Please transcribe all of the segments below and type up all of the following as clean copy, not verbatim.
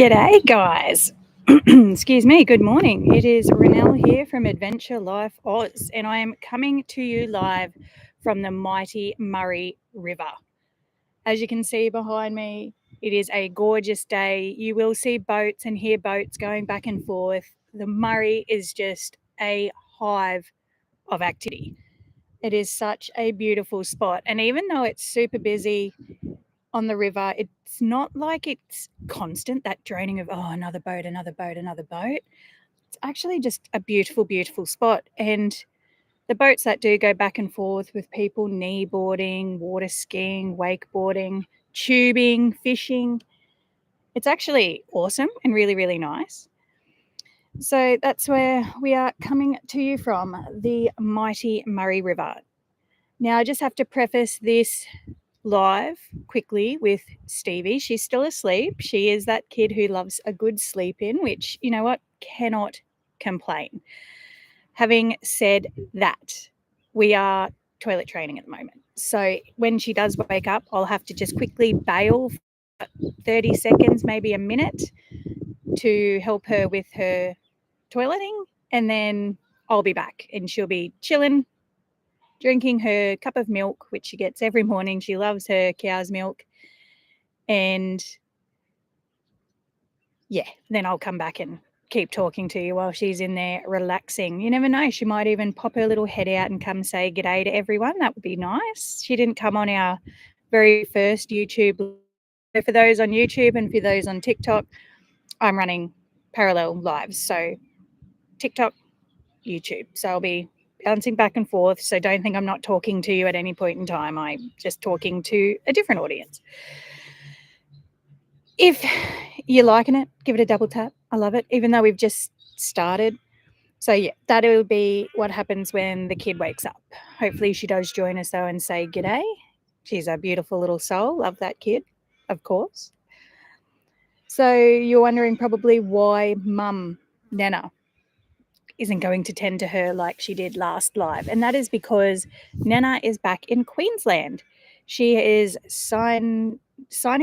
G'day, guys. Excuse me. Good morning. It is Ronelle here from Adventure Life Oz, and I am coming to you live from the mighty Murray River. As you can see behind me, it is a gorgeous day. You will see boats and hear boats going back and forth. The Murray is just a hive of activity. It is such a beautiful spot, and even though it's super busy on the river, it's not like it's constant, that droning of, oh, another boat, another boat, another boat. It's actually just a beautiful, beautiful spot. And the boats that do go back and forth with people kneeboarding, water skiing, wakeboarding, tubing, fishing, it's actually awesome and really, really nice. So that's where we are coming to you from, the mighty Murray River. Now, I just have to preface this live quickly with Stevie. She's still asleep. She is that kid who loves a good sleep in, which, you know what, cannot complain. Having said that, we are toilet training at the moment. So when she does wake up, I'll have to just quickly bail for 30 seconds, maybe a minute, to help her with her toileting, and then I'll be back and she'll be chilling, drinking her cup of milk, which she gets every morning. She loves her cow's milk. And yeah, then I'll come back and keep talking to you while she's in there relaxing. You never know. She might even pop her little head out and come say g'day to everyone. That would be nice. She didn't come on our very first YouTube. So for those on YouTube and for those on TikTok, I'm running parallel lives. So TikTok, YouTube. So I'll be bouncing back and forth. So don't think I'm not talking to you at any point in time. I'm just talking to a different audience. If you're liking it, give it a double tap. I love it, even though we've just started. So yeah, that'll be what happens when the kid wakes up. Hopefully she does join us though and say g'day. She's a beautiful little soul. Love that kid, of course. So you're wondering probably why Mum Nana isn't going to tend to her like she did last live. And that is because Nana is back in Queensland. She is signing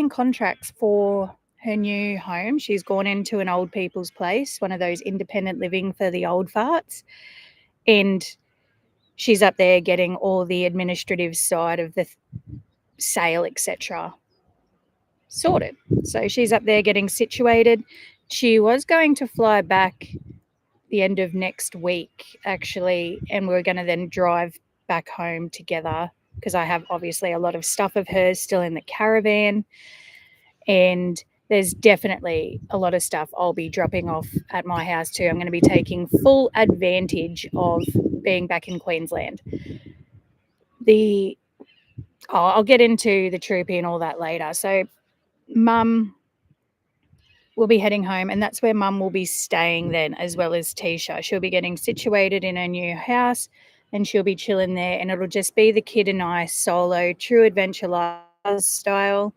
contracts for her new home. She's gone into an old people's place, one of those independent living for the old farts. And she's up there getting all the administrative side of the sale, etc., sorted. So she's up there getting situated. She was going to fly back the end of next week, actually, and we're going to then drive back home together because I have obviously a lot of stuff of hers still in the caravan, and there's definitely a lot of stuff I'll be dropping off at my house too. I'm going to be taking full advantage of being back in Queensland. I'll get into the troopy and all that later. So Mum will be heading home, and that's where Mum will be staying then, as well as Tisha. She'll be getting situated in her new house and she'll be chilling there, and it'll just be the kid and I solo, true adventure life style,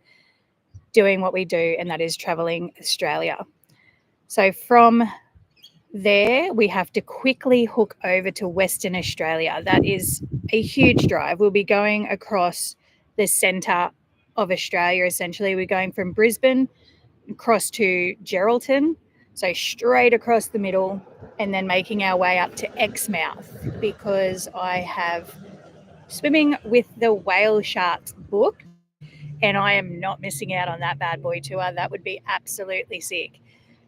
doing what we do, and that is traveling Australia. So from there, we have to quickly hook over to Western Australia. That is a huge drive. We'll be going across the centre of Australia, essentially. We're going from Brisbane across to Geraldton, so straight across the middle, and then making our way up to Exmouth because I have Swimming with the Whale Sharks booked, and I am not missing out on that bad boy tour. That would be absolutely sick.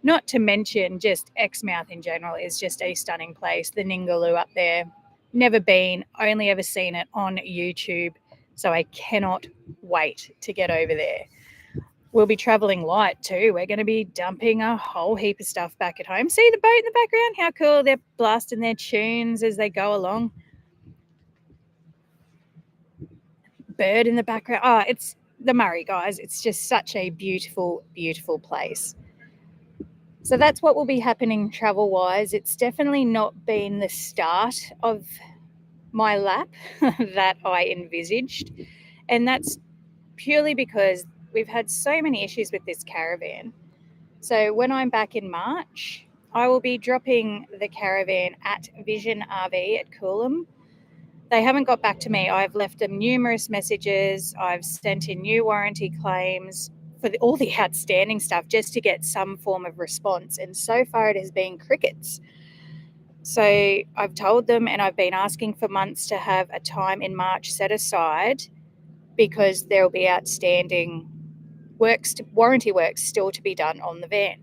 Not to mention just Exmouth in general is just a stunning place. The Ningaloo up there, never been, only ever seen it on YouTube, so I cannot wait to get over there. We'll be traveling light too. We're going to be dumping a whole heap of stuff back at home. See the boat in the background? How cool. They're blasting their tunes as they go along. Bird in the background. Oh, it's the Murray, guys. It's just such a beautiful, beautiful place. So that's what will be happening travel-wise. It's definitely not been the start of my lap that I envisaged. And that's purely because we've had so many issues with this caravan. So when I'm back in March, I will be dropping the caravan at Vision RV at Coolum. They haven't got back to me. I've left them numerous messages. I've sent in new warranty claims for all the outstanding stuff just to get some form of response. And so far it has been crickets. So I've told them, and I've been asking for months to have a time in March set aside, because there will be outstanding warranty works still to be done on the van.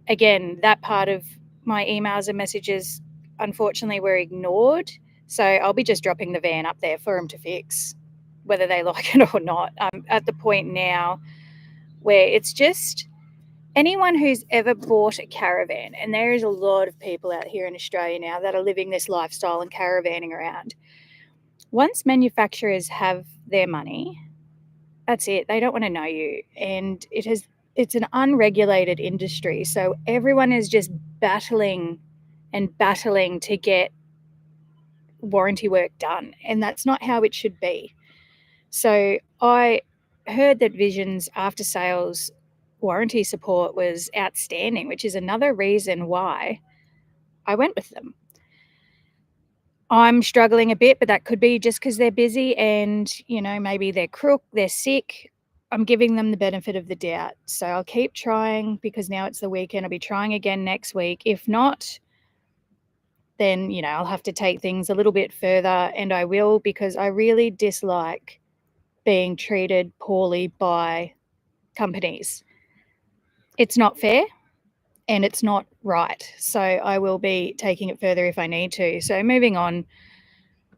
Again, that part of my emails and messages unfortunately were ignored. So I'll be just dropping the van up there for them to fix, whether they like it or not. I'm at the point now where it's just anyone who's ever bought a caravan, and there is a lot of people out here in Australia now that are living this lifestyle and caravanning around. Once manufacturers have their money, that's it. They don't want to know you. And it's an unregulated industry. So everyone is just battling to get warranty work done. And that's not how it should be. So I heard that Vision's after sales warranty support was outstanding, which is another reason why I went with them. I'm struggling a bit, but that could be just because they're busy and, maybe they're crook, they're sick. I'm giving them the benefit of the doubt. So I'll keep trying, because now it's the weekend. I'll be trying again next week. If not, then, I'll have to take things a little bit further, and I will, because I really dislike being treated poorly by companies. It's not fair and it's not right. So I will be taking it further if I need to. So moving on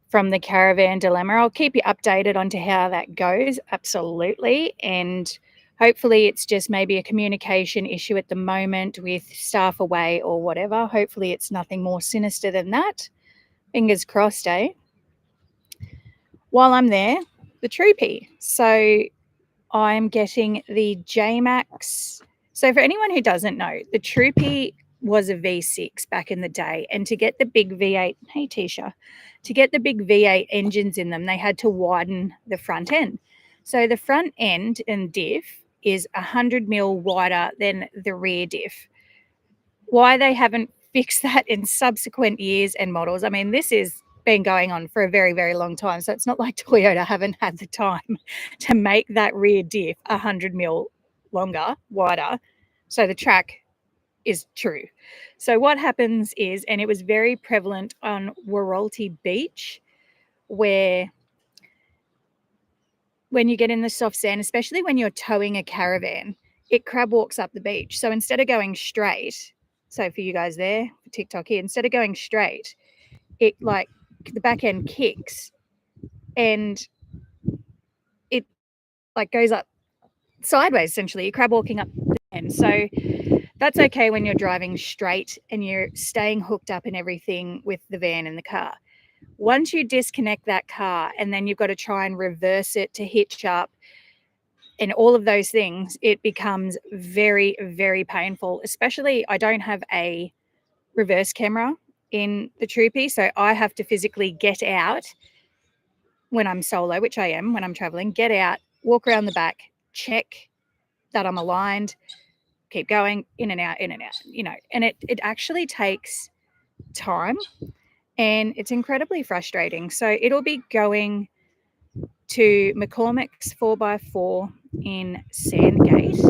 from the caravan dilemma, I'll keep you updated onto how that goes. Absolutely. And hopefully it's just maybe a communication issue at the moment with staff away or whatever. Hopefully it's nothing more sinister than that. Fingers crossed, eh? While I'm there, the Troopy. So I'm getting the J-Max. So for anyone who doesn't know, the Troopy was a V6 back in the day. And to get the big V8, hey Tisha, to get the big V8 engines in them, they had to widen the front end. So the front end and diff is 100 mil wider than the rear diff. Why they haven't fixed that in subsequent years and models, I mean, this is been going on for a very, very long time. So it's not like Toyota haven't had the time to make that rear diff 100 mil longer, wider, so the track is true. So what happens is, and it was very prevalent on Waralty Beach, where when you get in the soft sand, especially when you're towing a caravan, it crab walks up the beach. So instead of going straight, so for you guys there, for TikTok here, instead of going straight, it like the back end kicks and it like goes up sideways, essentially. You're crab walking up the end. So that's okay when you're driving straight and you're staying hooked up and everything with the van and the car. Once you disconnect that car and then you've got to try and reverse it to hitch up and all of those things, it becomes very, very painful. Especially, I don't have a reverse camera in the Troopy, so I have to physically get out when I'm solo, which I am when I'm traveling, get out, walk around the back, check that I'm aligned, keep going, in and out, and it actually takes time and it's incredibly frustrating. So it'll be going to McCormick's 4x4 in Sandgate,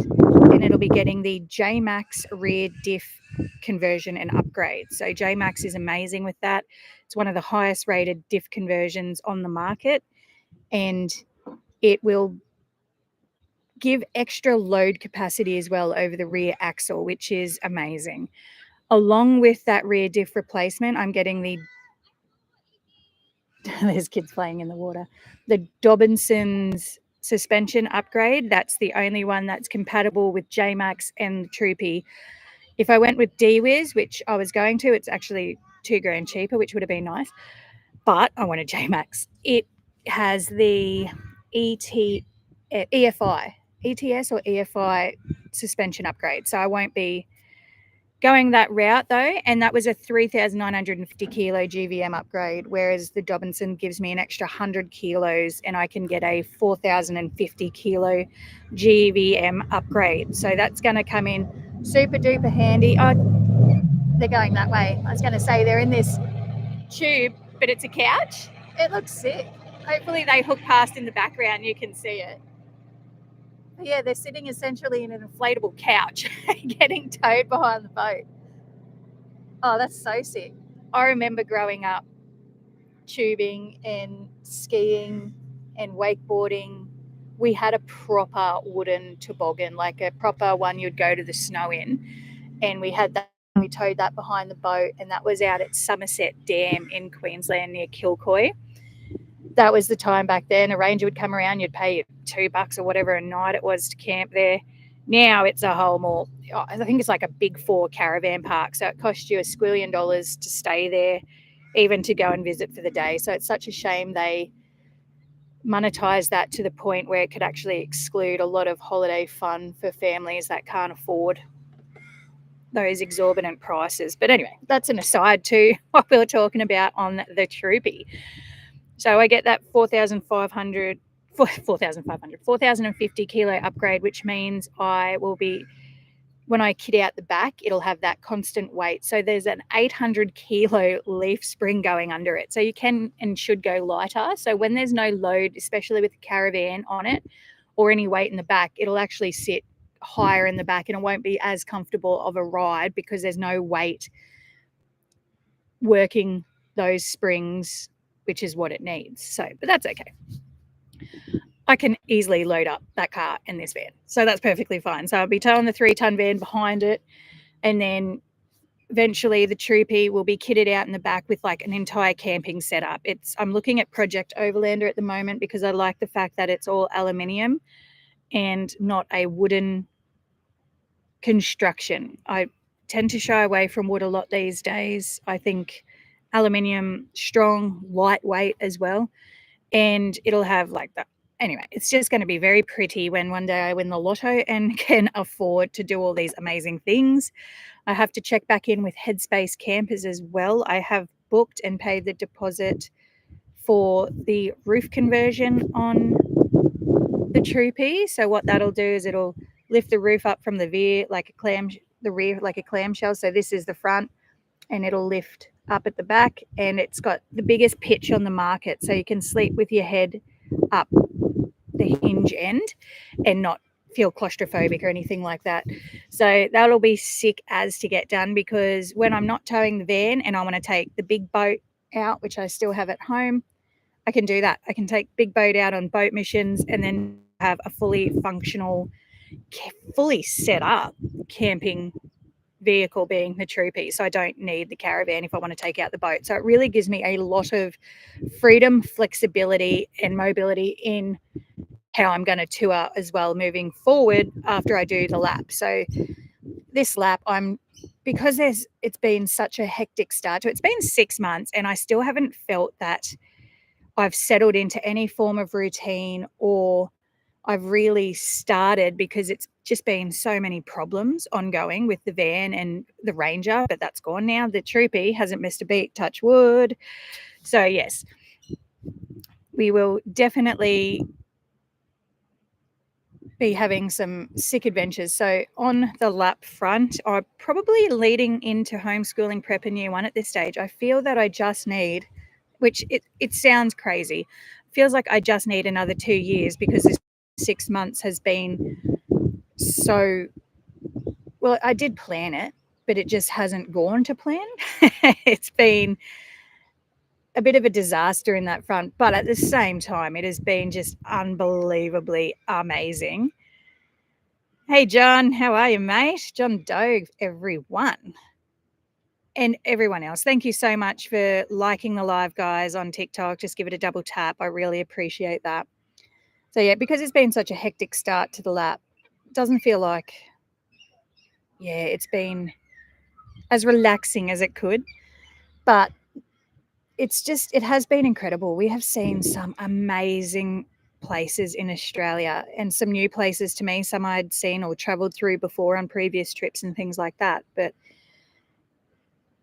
and it'll be getting the J-Max rear diff conversion and upgrade. So J-Max is amazing with that. It's one of the highest rated diff conversions on the market, and it will give extra load capacity as well over the rear axle, which is amazing. Along with that rear diff replacement, I'm getting the there's kids playing in the water. The Dobinson's suspension upgrade. That's the only one that's compatible with J-Max and the Troopy. If I went with D-Wiz, which I was going to, it's actually $2,000 cheaper, which would have been nice. But I wanted J-Max. It has the EFI, ETS or EFI suspension upgrade. So I won't be going that route though, and that was a 3,950 kilo GVM upgrade, whereas the Dobinson gives me an extra 100 kilos and I can get a 4,050 kilo GVM upgrade. So that's going to come in super duper handy. Oh, they're going that way. I was going to say they're in this tube, but it's a couch. It looks sick. Hopefully they hook past in the background. You can see it. Yeah, they're sitting essentially in an inflatable couch getting towed behind the boat. Oh, that's so sick. I remember growing up tubing and skiing and wakeboarding. We had a proper wooden toboggan, like a proper one you'd go to the snow in. And we had that, we towed that behind the boat, and that was out at Somerset Dam in Queensland near Kilcoy. That was the time back then. A ranger would come around, you'd pay $2 or whatever a night it was to camp there. Now it's a whole more, I think it's like a big four caravan park. So it costs you $1 squillion to stay there, even to go and visit for the day. So it's such a shame they monetize that to the point where it could actually exclude a lot of holiday fun for families that can't afford those exorbitant prices. But anyway, that's an aside to what we were talking about on the Troopy. So I get that 4,050 kilo upgrade, which means I will be, when I kit out the back, it'll have that constant weight. So there's an 800 kilo leaf spring going under it. So you can and should go lighter. So when there's no load, especially with the caravan on it or any weight in the back, it'll actually sit higher in the back and it won't be as comfortable of a ride because there's no weight working those springs, which is what it needs. So, but that's okay. I can easily load up that car in this van. So that's perfectly fine. So I'll be towing the 3-ton van behind it. And then eventually the Troopy will be kitted out in the back with like an entire camping setup. I'm looking at Project Overlander at the moment because I like the fact that it's all aluminium and not a wooden construction. I tend to shy away from wood a lot these days. I think aluminium, strong, lightweight as well. And it'll have like that. Anyway, it's just going to be very pretty when one day I win the lotto and can afford to do all these amazing things. I have to check back in with Headspace Campers as well. I have booked and paid the deposit for the roof conversion on the Troopy. So what that'll do is it'll lift the roof up from the rear like a clamshell. So this is the front, and it'll lift up at the back, and it's got the biggest pitch on the market, so you can sleep with your head up the hinge end and not feel claustrophobic or anything like that. So that'll be sick as to get done, because when I'm not towing the van and I want to take the big boat out, which I still have at home, I can do that. I can take big boat out on boat missions and then have a fully functional, fully set up camping vehicle being the Troopy. So I don't need the caravan if I want to take out the boat. So it really gives me a lot of freedom, flexibility, and mobility in how I'm going to tour as well moving forward after I do the lap. So this lap, because it's been such a hectic start to it. It's been 6 months and I still haven't felt that I've settled into any form of routine, or I've really started, because it's just been so many problems ongoing with the van and the Ranger, but that's gone now. The Troopy hasn't missed a beat, touch wood. So yes, we will definitely be having some sick adventures. So on the lap front, I'm probably leading into homeschooling prep and year one at this stage. I feel that I just need, which it sounds crazy, feels like I just need another 2 years, because this 6 months has been so, well, I did plan it, but it just hasn't gone to plan. It's been a bit of a disaster in that front, but at the same time, it has been just unbelievably amazing. Hey, John, how are you, mate? John Doe, everyone. And everyone else, thank you so much for liking the live, guys, on TikTok. Just give it a double tap. I really appreciate that. So yeah, because it's been such a hectic start to the lap, it doesn't feel like, it's been as relaxing as it could. But it has been incredible. We have seen some amazing places in Australia, and some new places to me, some I'd seen or traveled through before on previous trips and things like that. But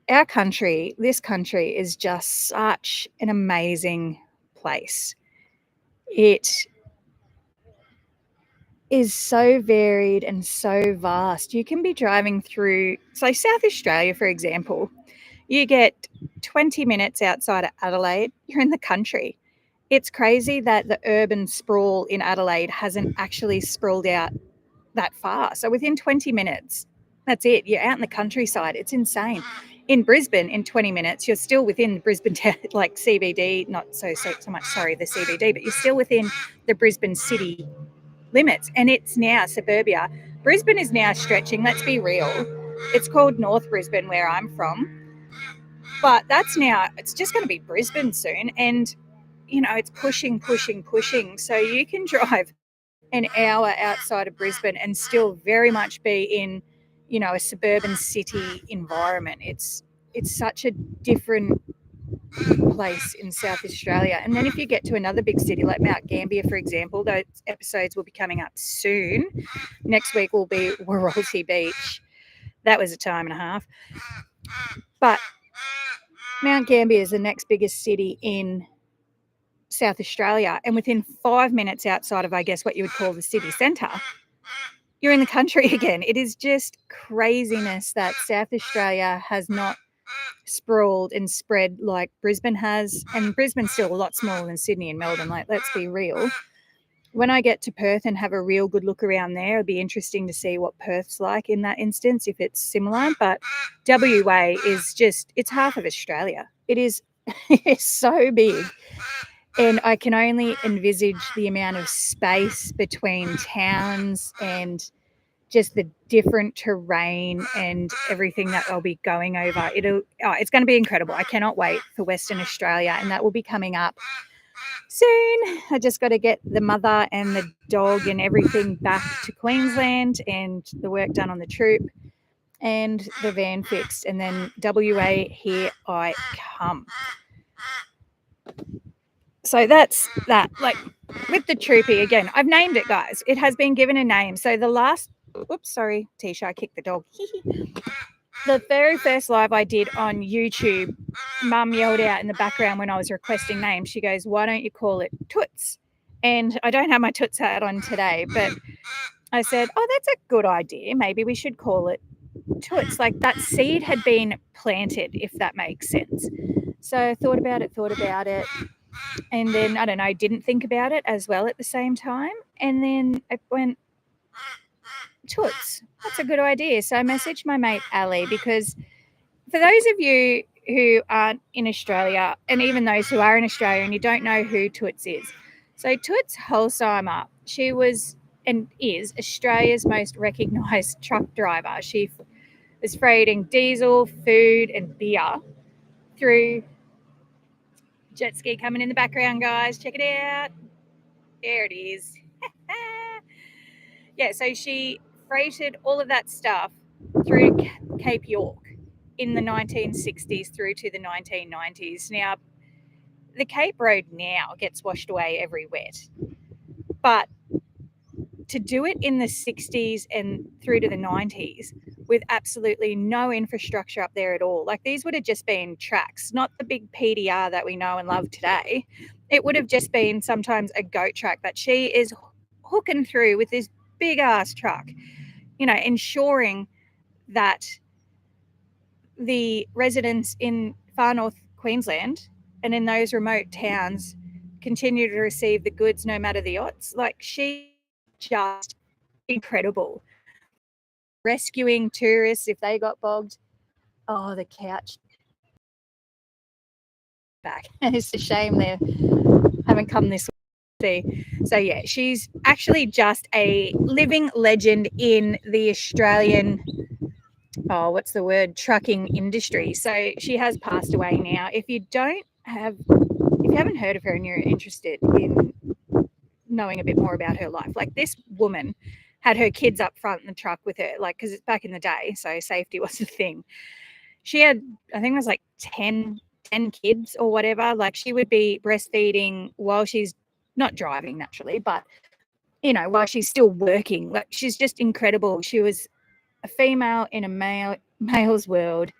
this country is just such an amazing place. It is so varied and so vast. You can be driving through, so South Australia, for example, you get 20 minutes outside of Adelaide, you're in the country. It's crazy that the urban sprawl in Adelaide hasn't actually sprawled out that far. So within 20 minutes, that's it. You're out in the countryside. It's insane. In Brisbane, in 20 minutes, you're still within Brisbane, like CBD, not so much, sorry, the CBD, but you're still within the Brisbane city limits. And it's now suburbia. Brisbane is now stretching, let's be real. It's called North Brisbane, where I'm from. But that's now, it's just going to be Brisbane soon. And, you know, it's pushing. So you can drive an hour outside of Brisbane and still very much be in, you know, a suburban city environment. It's such a different place in South Australia. And then if you get to another big city like Mount Gambier, for example, those episodes will be coming up soon. Next week will be Werrolty Beach. That was a time and a half. But Mount Gambier is the next biggest city in South Australia, and within 5 minutes outside of, I guess, what you would call the city centre, you're in the country again. It is just craziness that South Australia has not sprawled and spread like Brisbane has, and Brisbane's still a lot smaller than Sydney and Melbourne, like, let's be real. When I get to Perth and have a real good look around there, it'll be interesting to see what Perth's like in that instance, if it's similar. But WA is just, it's half of Australia. It is it's so big. And I can only envisage the amount of space between towns and just the different terrain and everything that I'll be going over. It's going to be incredible. I cannot wait for Western Australia, and that will be coming up soon. I just got to get the mother and the dog and everything back to Queensland and the work done on the troop and the van fixed, and then WA, here I come. So that's that. Like with the troopy, again, I've named it, guys. It has been given a name. So the last, oops, sorry, Tisha, I kicked the dog. The very first live I did on YouTube, Mum yelled out in the background when I was requesting names. She goes, "Why don't you call it Toots?" And I don't have my Toots hat on today, but I said, "Oh, that's a good idea. Maybe we should call it Toots." Like that seed had been planted, if that makes sense. So I thought about it. And then, I don't know, didn't think about it as well at the same time. And then it went, Toots, that's a good idea. So I messaged my mate Ali, because for those of you who aren't in Australia, and even those who are in Australia and you don't know who Toots is. So Toots Holsheimer, she was and is Australia's most recognised truck driver. She was freighting diesel, food and beer through jet ski coming in the background, guys. Check it out. There it is. Yeah, so she freighted all of that stuff through Cape York in the 1960s through to the 1990s. Now, the Cape Road now gets washed away every wet, but to do it in the 60s and through to the 90s with absolutely no infrastructure up there at all. Like, these would have just been tracks, not the big PDR that we know and love today. It would have just been sometimes a goat track that she is hooking through with this big ass truck, you know, ensuring that the residents in far north Queensland and in those remote towns continue to receive the goods no matter the odds. Like, she just incredible. Rescuing tourists if they got bogged. Oh, the couch back. It's a shame they haven't come this way. So yeah, she's actually just a living legend in the Australian trucking industry. So she has passed away now. If you haven't heard of her and you're interested in knowing a bit more about her life, like, this woman had her kids up front in the truck with her, like, because it's back in the day, so safety was a thing. She had, I think it was like 10 kids or whatever. Like, she would be breastfeeding while she's not driving naturally, but, you know, while she's still working. Like, she's just incredible. She was a female in a male's world.